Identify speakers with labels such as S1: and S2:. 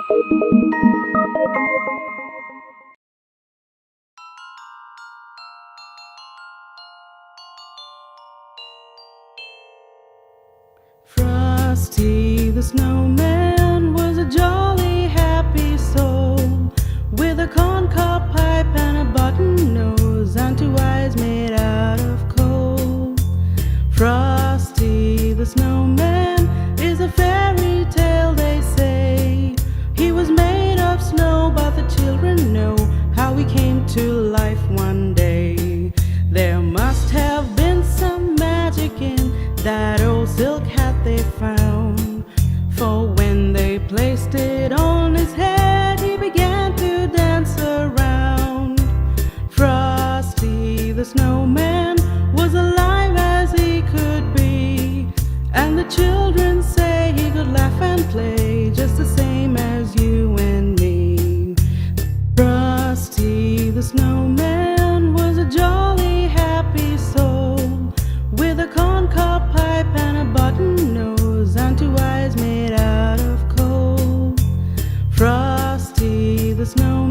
S1: Frosty the snowman was a jolly happy soul, with a corncob pipe and a button nose and two eyes made out of coal. Frosty the snowman is a fairy tale, they say. He was made of snow, but the children know how he came to life one day. There must have been some magic in that old silk hat they found, for when they placed it on his head, he began to dance around. Frosty the snowman was alive as he could be, and the children say he could laugh and play just the same as you and me. Frosty the snowman was a jolly happy soul, with a corncob pipe and a button nose and two eyes made out of coal. Frosty the snowman